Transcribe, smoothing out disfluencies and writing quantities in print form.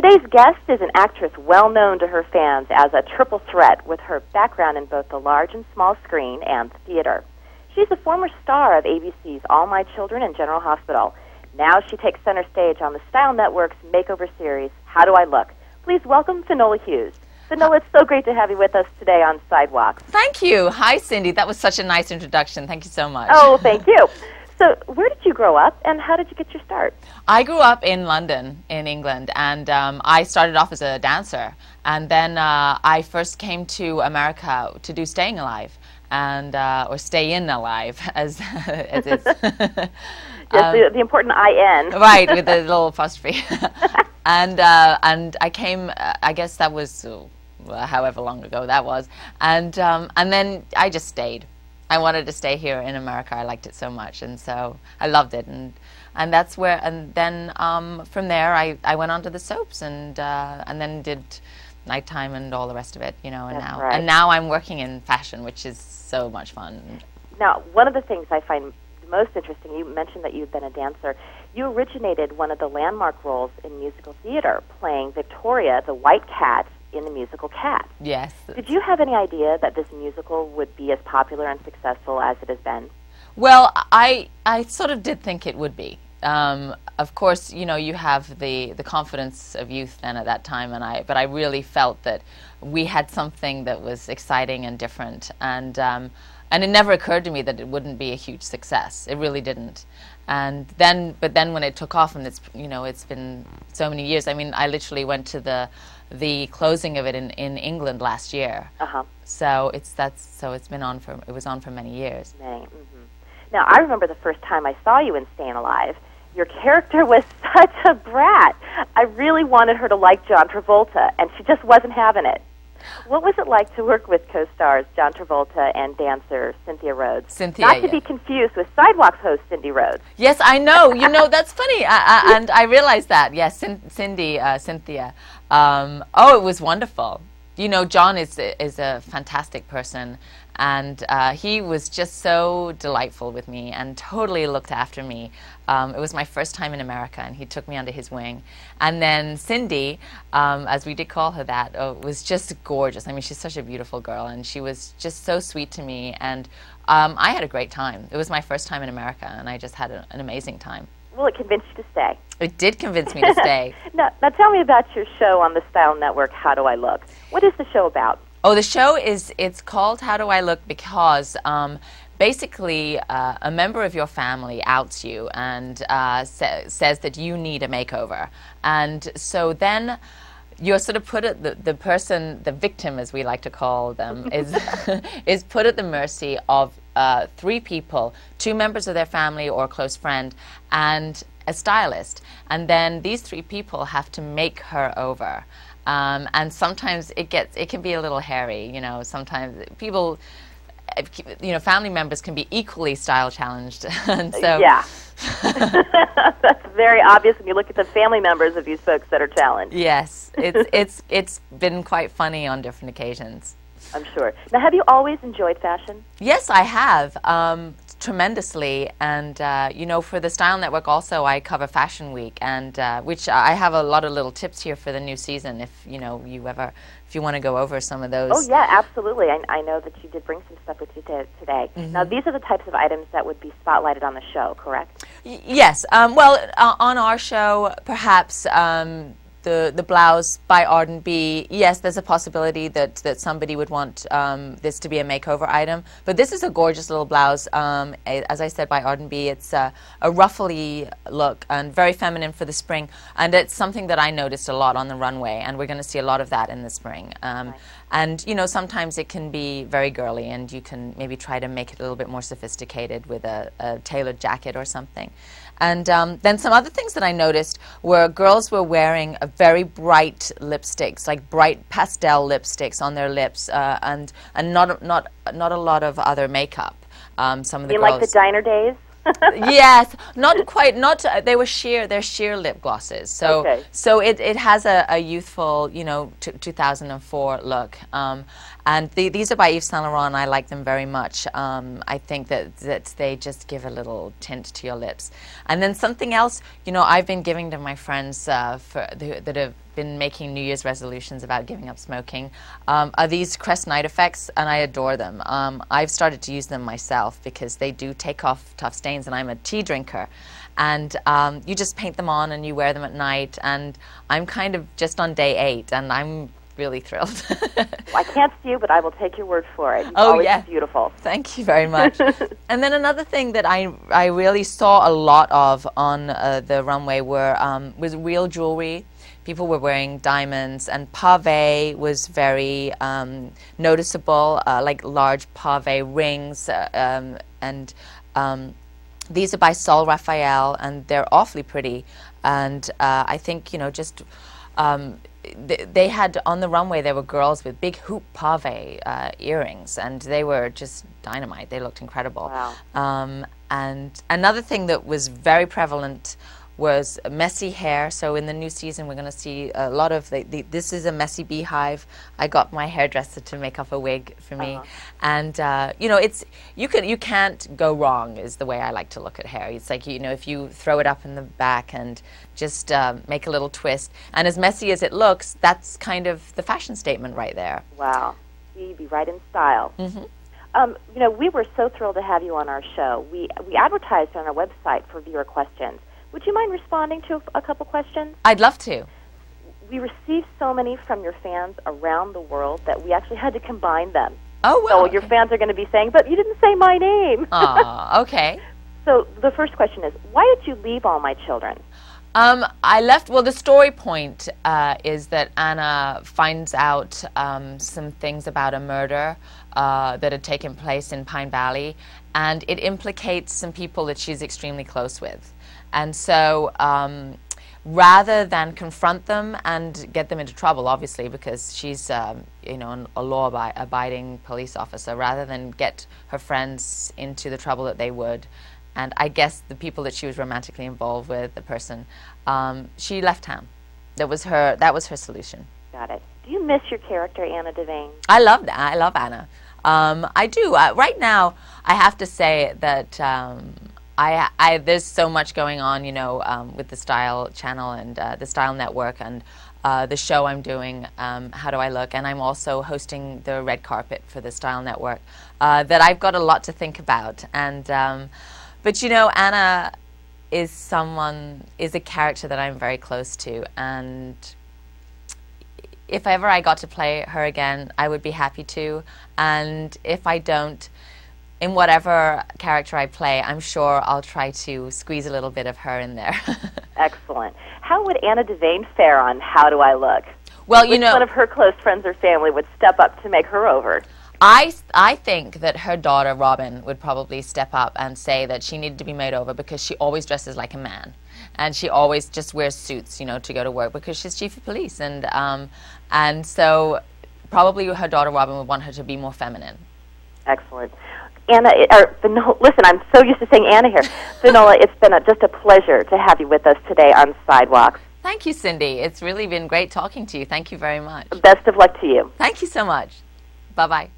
Today's guest is an actress well known to her fans as a triple threat with her background in both the large and small screen and the theater. She's a former star of ABC's All My Children and General Hospital. Now she takes center stage on the Style Network's makeover series, How Do I Look? Please welcome Finola Hughes. Finola, it's so great to have you with us today on Sidewalks. Thank you. Hi, Cindy. That was such a nice introduction. Thank you so much. Oh, thank you. So where did you grow up, and how did you get your start? I grew up in London, in England, and I started off as a dancer. And then I first came to America to do Stayin Alive, and or Stayin Alive, as it's... Yes, the important I-N. Right, with the little apostrophe. And I came, I guess that was however long ago that was. And then I just stayed. I wanted to stay here in America. I liked it so much, and so I loved it, and that's where. And then from there, I went on to the soaps, and then did Nighttime and all the rest of it, you know. And now I'm working in fashion, which is so much fun. Now, one of the things I find most interesting, you mentioned that you've been a dancer. You originated one of the landmark roles in musical theater, playing Victoria, the white cat, in the musical Cats. Yes. Did you have any idea that this musical would be as popular and successful as it has been? Well, I sort of did think it would be. Of course, you know, you have the confidence of youth then at that time, but I really felt that we had something that was exciting and different, and it never occurred to me that it wouldn't be a huge success. It really didn't. But then when it took off, and it's been so many years. I mean, I literally went to the closing of it in England last year. So it was on for many years. Now, I remember the first time I saw you in Stayin Alive. Your character was such a brat. I really wanted her to like John Travolta, and she just wasn't having it. What was it like to work with co-stars John Travolta and dancer Cynthia Rhodes? Not to be confused with Sidewalks host Cindy Rhodes. Yes, I know. You know, that's funny. And I realized that. Yes, Cynthia. It was wonderful. You know, John is a fantastic person, and he was just so delightful with me and totally looked after me. It was my first time in America, and he took me under his wing. And then Cindy, as we did call her that, was just gorgeous. I mean, she's such a beautiful girl, and she was just so sweet to me, and I had a great time. It was my first time in America, and I just had an amazing time. Well, it convinced you to stay. It did convince me to stay. Now tell me about your show on the Style Network, How Do I Look? What is the show about? Oh, the show it's called How Do I Look because basically a member of your family outs you and says that you need a makeover. And so then you're sort of put at the victim, as we like to call them, is put at the mercy of three people, two members of their family or a close friend, and a stylist. And then these three people have to make her over. And sometimes it can be a little hairy, you know. Sometimes people, you know, family members can be equally style challenged, and so yeah, that's very obvious when you look at the family members of these folks that are challenged. Yes, it's been quite funny on different occasions. I'm sure. Now, have you always enjoyed fashion? Yes, I have. Tremendously, and you know, for the Style Network also I cover Fashion Week, and which I have a lot of little tips here for the new season if you want to go over some of those. Oh yeah, absolutely. I know that you did bring some stuff with you today. Now these are the types of items that would be spotlighted on the show, correct? Yes. Well, on our show, perhaps the blouse by Arden B, yes, there's a possibility that somebody would want this to be a makeover item. But this is a gorgeous little blouse, as I said, by Arden B. It's a ruffly look and very feminine for the spring. And it's something that I noticed a lot on the runway, and we're going to see a lot of that in the spring. And, you know, sometimes it can be very girly, and you can maybe try to make it a little bit more sophisticated with a tailored jacket or something. And then some other things that I noticed were girls were wearing a very bright lipsticks, like bright pastel lipsticks on their lips, and not a lot of other makeup. Some of the girls, like the diner days? Yes, not quite. They're sheer lip glosses. So okay. So it has a youthful, you know, 2004 look. And these are by Yves Saint Laurent. I like them very much. I think that they just give a little tint to your lips. And then something else, you know, I've been giving to my friends that been making New Year's resolutions about giving up smoking are these Crest Night Effects, and I adore them. I've started to use them myself because they do take off tough stains, and I'm a tea drinker. And you just paint them on and you wear them at night, and I'm kind of just on day 8, and I'm really thrilled. Well, I can't see you, but I will take your word for it. You've oh, always yeah. been beautiful. Thank you very much. And then another thing that I really saw a lot of on the runway was real jewelry. People were wearing diamonds, and pave was very noticeable, like large pave rings. And these are by Sol Raphael, and they're awfully pretty. And I think, just... they had on the runway, there were girls with big hoop pave earrings, and they were just dynamite. They looked incredible. Wow. And another thing that was very prevalent was messy hair. So in the new season, we're going to see a lot of this is a messy beehive. I got my hairdresser to make up a wig for me, and it's you can't go wrong is the way I like to look at hair. It's like if you throw it up in the back and just make a little twist, and as messy as it looks, that's kind of the fashion statement right there. Wow, you'd be right in style. We were so thrilled to have you on our show. We advertised on our website for viewer questions. Would you mind responding to a couple questions? I'd love to. We received so many from your fans around the world that we actually had to combine them. Oh, well. So your fans are going to be saying, but you didn't say my name. Aw, okay. So the first question is, why did you leave All My Children? I left, the story point is that Anna finds out some things about a murder that had taken place in Pine Valley, and it implicates some people that she's extremely close with. And so rather than confront them and get them into trouble, obviously, because she's a law-abiding police officer, rather than get her friends into the trouble that they would, and I guess the people that she was romantically involved with, the person, she left town. That was her solution. Got it. Do you miss your character, Anna Devane? I love Anna. I do. Right now, I have to say that there's so much going on, with the Style Channel and the Style Network and the show I'm doing, How Do I Look? And I'm also hosting the red carpet for the Style Network, that I've got a lot to think about. And but Anna is a character that I'm very close to, and if ever I got to play her again, I would be happy to. And if I don't, in whatever character I play, I'm sure I'll try to squeeze a little bit of her in there. Excellent. How would Anna Devane fare on How Do I Look? Well, Which one of her close friends or family would step up to make her over? I think that her daughter, Robin, would probably step up and say that she needed to be made over because she always dresses like a man. And she always just wears suits, to go to work because she's chief of police. And so probably her daughter, Robin, would want her to be more feminine. Excellent. Anna, Finola, listen, I'm so used to saying Anna here. Finola, it's been just a pleasure to have you with us today on Sidewalks. Thank you, Cindy. It's really been great talking to you. Thank you very much. Best of luck to you. Thank you so much. Bye-bye.